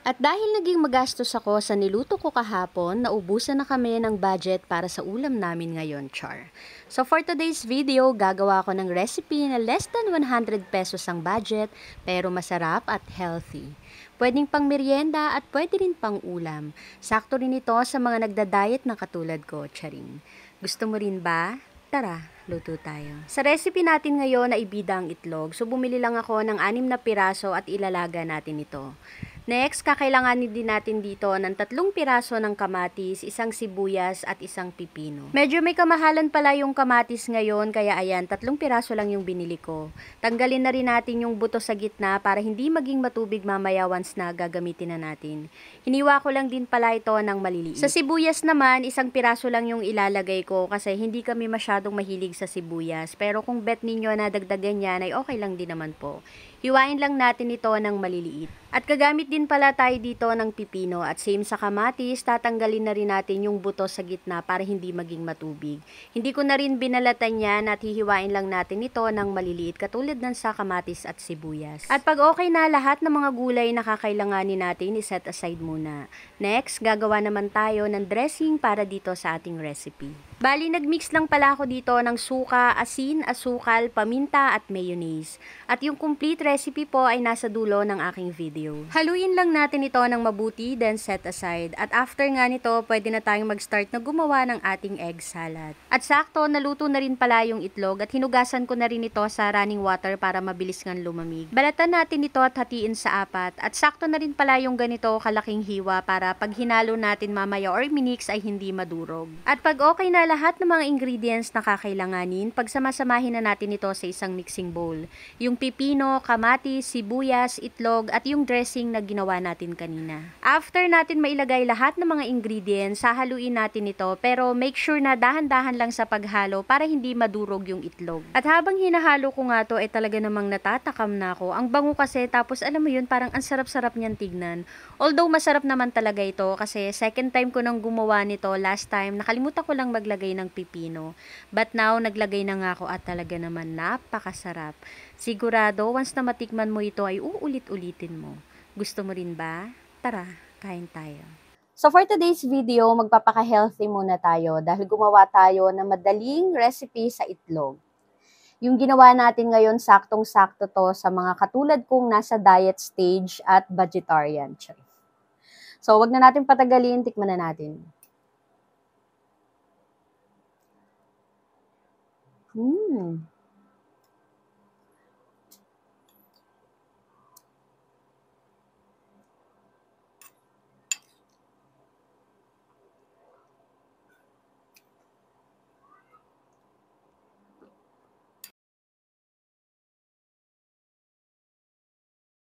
At dahil naging magastos ako sa niluto ko kahapon, naubusan na kami ng budget para sa ulam namin ngayon, char. So for today's video, gagawa ko ng recipe na less than 100 pesos ang budget, pero masarap at healthy. Pwedeng pang merienda at pwede rin pang ulam. Sakto rin ito sa mga nagda-diet na katulad ko, charing. Gusto mo rin ba? Tara, luto tayo. Sa recipe natin ngayon ay bida ang itlog, so bumili lang ako ng 6 na piraso at ilalaga natin ito. Next, kakailanganin din natin dito ng 3 piraso ng kamatis, 1 sibuyas at 1 pipino. Medyo may kamahalan pala yung kamatis ngayon, kaya ayan, 3 piraso lang yung binili ko. Tanggalin na rin natin yung buto sa gitna para hindi maging matubig mamaya once na gagamitin na natin. Hiniwa ko lang din pala ito ng maliliit. Sa sibuyas naman, 1 piraso lang yung ilalagay ko kasi hindi kami masyadong mahilig sa sibuyas. Pero kung bet ninyo na dagdagan yan ay okay lang din naman po. Hiwain lang natin ito ng maliliit. At gagamit din pala tayo dito ng pipino at same sa kamatis, tatanggalin na rin natin yung buto sa gitna para hindi maging matubig. Hindi ko na rin binalatan yan at hihiwain lang natin ito ng maliliit katulad ng sa kamatis at sibuyas. At pag okay na lahat ng mga gulay na kakailanganin natin, iset aside muna. Next, gagawa naman tayo ng dressing para dito sa ating recipe. Bali, nagmix lang pala ako dito ng suka, asin, asukal, paminta at mayonnaise. At yung complete recipe po ay nasa dulo ng aking video. Haluin lang natin ito ng mabuti, then set aside. At after nga nito, pwede na tayong mag-start na gumawa ng ating egg salad. At sakto, naluto na rin pala yung itlog at hinugasan ko na rin ito sa running water para mabilis ngang lumamig. Balatan natin ito at hatiin sa 4. At sakto na rin pala yung ganito kalaking hiwa para pag hinalo natin mamaya or minix ay hindi madurog. At pag okay na lahat ng mga ingredients na kakailanganin, pagsamasamahin na natin ito sa isang mixing bowl. Yung pipino, kamatis, sibuyas, itlog at yung dressing na ginawa natin kanina. After natin mailagay lahat ng mga ingredients, sahaluin natin ito pero make sure na dahan-dahan lang sa paghalo para hindi madurog yung itlog. At habang hinahalo ko nga to, talaga namang natatakam na ako. Ang bango kasi, tapos alam mo yun, parang ang sarap-sarap niyan tignan. Although masarap naman talaga ito kasi second time ko nang gumawa nito. Last time, nakalimutan ko lang maglagay ng pipino. But now, naglagay na nga ako at talaga naman napakasarap. Sigurado, once na matikman mo ito ay uulit-ulitin mo. Gusto mo rin ba? Tara, kain tayo. So for today's video, magpapaka-healthy muna tayo dahil gumawa tayo ng madaling recipe sa itlog. Yung ginawa natin ngayon, saktong-sakto to sa mga katulad kong nasa diet stage at vegetarian. So wag na natin patagalin, tikman na natin.